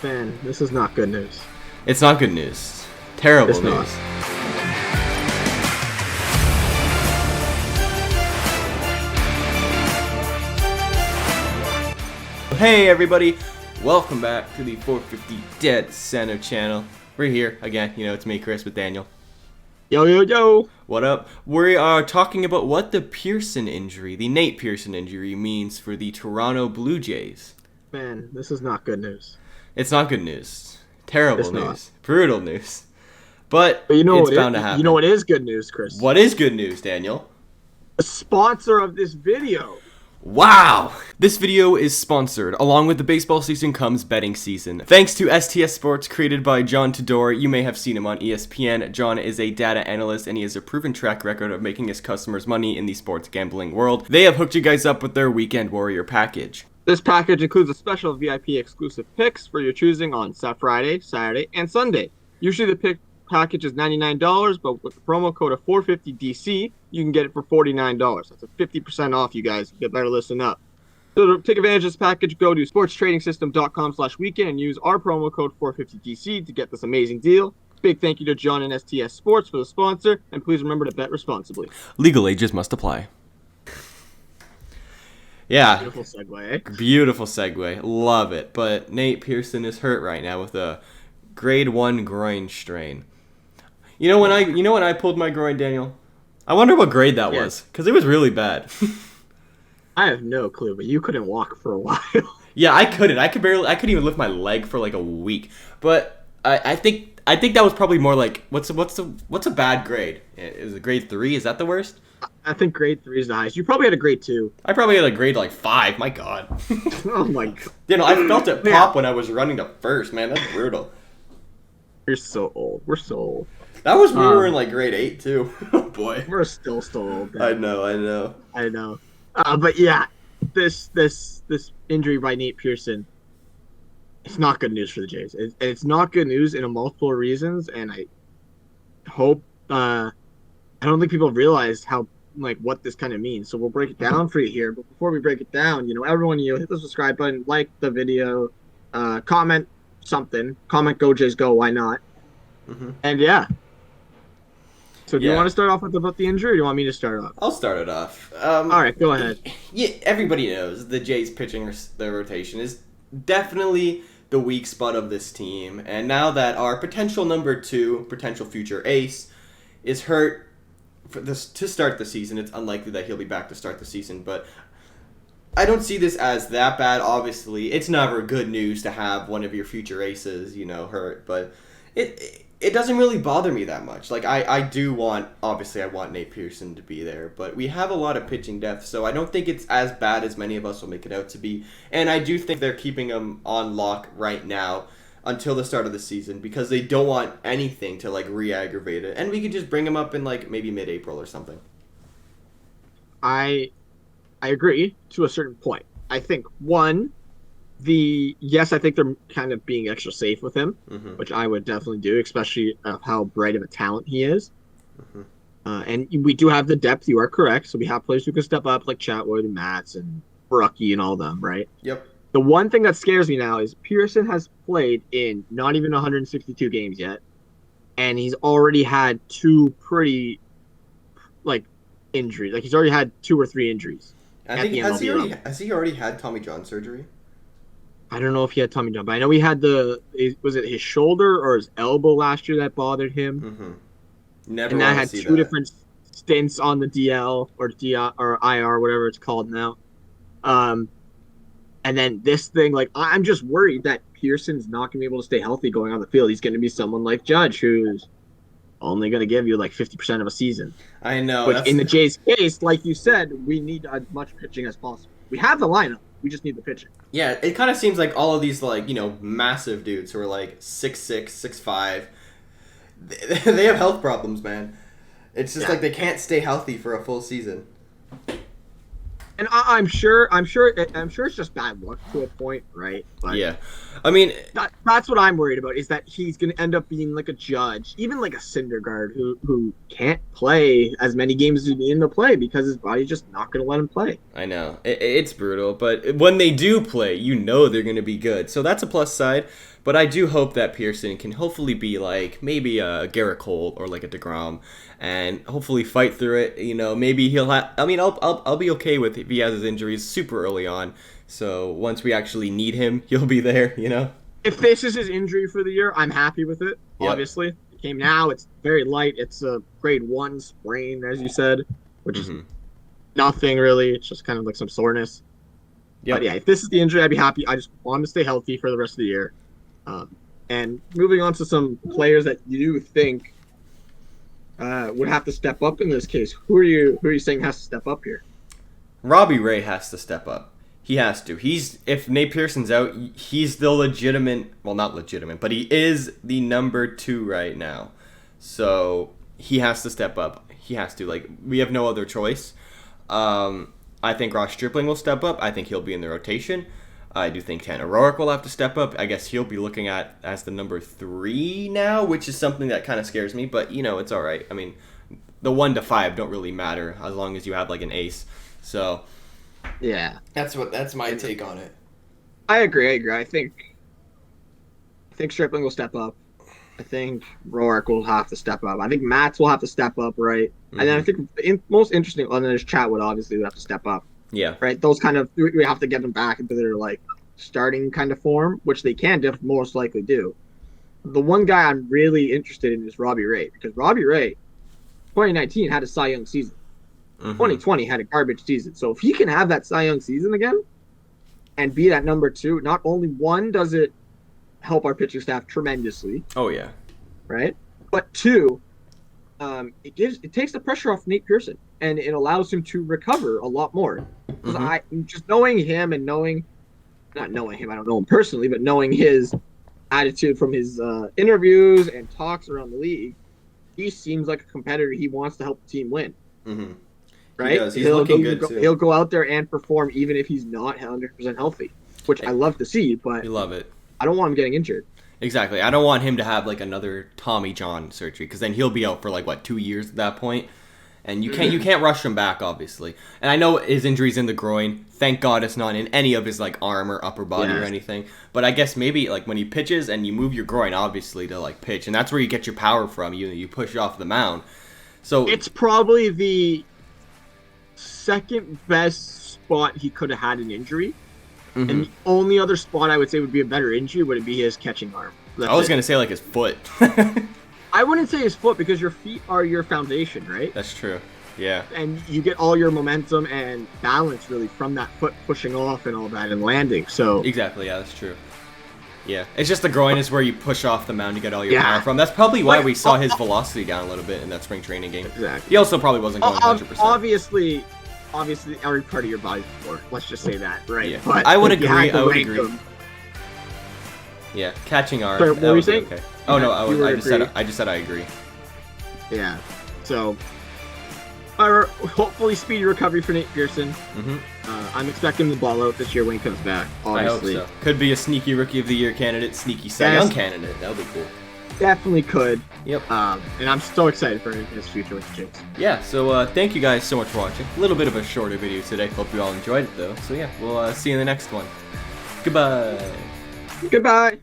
Man, this is not good news. It's not good news. Terrible It's not. news. Hey everybody, welcome back to the 450 Dead Center channel. We're here again, it's me, Chris, with Daniel. Yo, yo, yo! What up? We are talking about what the Pearson injury, the Nate Pearson injury, means for the Toronto Blue Jays. Man, this is not good news. It's not good news. Terrible It's news. not. Brutal news. But you know it's what bound to happen. You know what is good news, Chris? What is good news, Daniel? The sponsor of this video. Wow! This video is sponsored. Along with the baseball season comes betting season. Thanks to STS Sports, created by John Todor. You may have seen him on ESPN. John is a data analyst and he has a proven track record of making his customers money in the sports gambling world. They have hooked you guys up with their Weekend Warrior package. This package includes a special VIP exclusive picks for your choosing on Friday, Saturday, and Sunday. Usually the pick package is $99, but with the promo code of 450DC, you can get it for $49. That's a 50% off, you guys. You better listen up. So to take advantage of this package, go to sportstrading.com/weekend and use our promo code 450DC to get this amazing deal. Big thank you to John and STS Sports for the sponsor, and please remember to bet responsibly. Legal ages must apply. Yeah. Beautiful segue, eh? Beautiful segue. Love it. But Nate Pearson is hurt right now with a grade 1 groin strain. You know when I pulled my groin, Daniel? I wonder what grade that was, because it was really bad. I have no clue, but you couldn't walk for a while. Yeah, I couldn't. I couldn't even lift my leg for like a week. But I think that was probably more like what's a bad grade? Is it grade 3? Is that the worst? I think grade 3 is the highest. You probably had a grade 2. I probably had a grade like 5. My God. Oh my God. I felt it pop when I was running to first. Man, that's brutal. You're so old. We're so old. That was when we were in like grade 8 too. Oh boy. We're still old. Man. I know. But yeah, this injury by Nate Pearson, it's not good news for the Jays. It's not good news in a multiple reasons, and I hope I don't think people realize how what this kind of means. So we'll break it down for you here. But before we break it down, everyone, hit the subscribe button, like the video, comment something, comment "Go Jays Go," why not? Mm-hmm. And yeah. So do you want to start off with about the injury, or do you want me to start off? I'll start it off. All right, go ahead. Yeah, everybody knows the Jays pitching the rotation is definitely the weak spot of this team. And now that our potential number 2, potential future ace, is hurt to start the season, it's unlikely that he'll be back to start the season. But I don't see this as that bad. Obviously, it's never good news to have one of your future aces, hurt. But it doesn't really bother me that much. I want Nate Pearson to be there, but we have a lot of pitching depth, so I don't think it's as bad as many of us will make it out to be. And I do think they're keeping him on lock right now until the start of the season because they don't want anything to re-aggravate it. And we could just bring him up in maybe mid-April or something. I agree to a certain point. I think I think they're kind of being extra safe with him, mm-hmm. which I would definitely do, especially how bright of a talent he is. Mm-hmm. And we do have the depth. You are correct. So we have players who can step up like Chatwood and Matz and Brookie and all of them, right? Yep. The one thing that scares me now is Pearson has played in not even 162 games yet, and he's already had 2 pretty injuries. He's already had 2 or 3 injuries. I think has he already had Tommy John surgery? I don't know if he had Tommy John, but I know he had was it his shoulder or his elbow last year that bothered him? Mm-hmm. Never. And that had 2 different stints on the DL or IR, whatever it's called now. And then this thing, I'm just worried that Pearson's not going to be able to stay healthy going on the field. He's going to be someone like Judge, who's only going to give you 50% of a season. I know. But in the Jays' case, like you said, we need as much pitching as possible. We have the lineup. We just need the pitching. Yeah, it kind of seems like all of these, massive dudes who are 6'6", 6'5", they have health problems, man. It's just they can't stay healthy for a full season. And I'm sure it's just bad luck to a point, right? But yeah, I mean, that's what I'm worried about is that he's going to end up being like a Judge, even like a Syndergaard who can't play as many games as he needs to play because his body's just not going to let him play. I know it's brutal, but when they do play, they're going to be good. So that's a plus side. But I do hope that Pearson can hopefully be like maybe a Garrett Cole or like a DeGrom, and hopefully fight through it. You know, maybe he'll have. I mean, I'll be okay with if he has his injuries super early on. So once we actually need him, he'll be there. You know. If this is his injury for the year, I'm happy with it. Yep. Obviously, it came now. It's very light. It's a grade 1 sprain, as you said, which is nothing really. It's just kind of like some soreness. Yep. But yeah, if this is the injury, I'd be happy. I just want him to stay healthy for the rest of the year. And moving on to some players that you think would have to step up in this case. Who are you saying has to step up here? Robbie Ray has to step up. He has to. If Nate Pearson's out, he's the legitimate, well, not legitimate, but he is the number 2 right now. So he has to step up. He has to. Like, we have no other choice. I think Ross Stripling will step up. I think he'll be in the rotation. I do think Tanner Roark will have to step up. I guess he'll be looking at as the number 3 now, which is something that kind of scares me. But, you know, it's all right. I mean, the 1 to 5 don't really matter as long as you have, like, an ace. So... yeah, that's my take on it. I agree. I think Stripling will step up. I think Roark will have to step up. I think Mats will have to step up, right? And then I think the most interesting one is Chatwood obviously would have to step up. Yeah. Right? Those kind of, we have to get them back into their like starting kind of form, which they can most likely do. The one guy I'm really interested in is Robbie Ray, because Robbie Ray, 2019 had a Cy Young season. 2020 had a garbage season. So if he can have that Cy Young season again and be that number 2, not only one does it help our pitching staff tremendously. Oh yeah. Right? But 2, it takes the pressure off Nate Pearson and it allows him to recover a lot more. Because I just knowing him and not knowing him, I don't know him personally, but knowing his attitude from his interviews and talks around the league, he seems like a competitor. He wants to help the team win. Right? He does. He's looking good too. He'll go out there and perform even if he's not 100% healthy, which I love to see, but you love it. I don't want him getting injured. Exactly. I don't want him to have like another Tommy John surgery, because then he'll be out for like 2 years at that point, and you can't rush him back, obviously. And I know his injury's in the groin. Thank God it's not in any of his like arm or upper body or anything. But I guess maybe like when he pitches and you move your groin, obviously, to like pitch, and that's where you get your power from. You push it off the mound. So it's probably the second best spot he could have had an injury, and the only other spot I would say would be a better injury would be his catching arm. I was gonna say like his foot. I wouldn't say his foot, because your feet are your foundation, right? That's true. Yeah. And you get all your momentum and balance really from that foot pushing off and all that and landing. So exactly. Yeah, that's true. Yeah, it's just the groin is where you push off the mound to get all your power from. That's probably why we saw his velocity down a little bit in that spring training game. Exactly. He also probably wasn't going 100%. Obviously, every part of your body's sport. Let's just say that, right? Yeah. But I would agree. Yeah, catching arm. Sorry, what were you saying? Okay. Oh no, I just said I agree. Yeah. So, hopefully speedy recovery for Nate Pearson. I'm expecting the ball out this year when he comes back. Obviously. I hope so. Could be a sneaky Rookie of the Year candidate, sneaky Cy Young candidate. That would be cool. Definitely could. Yep. And I'm so excited for his future with the Jays. Yeah, so thank you guys so much for watching. A little bit of a shorter video today. Hope you all enjoyed it, though. So yeah, we'll see you in the next one. Goodbye. Goodbye.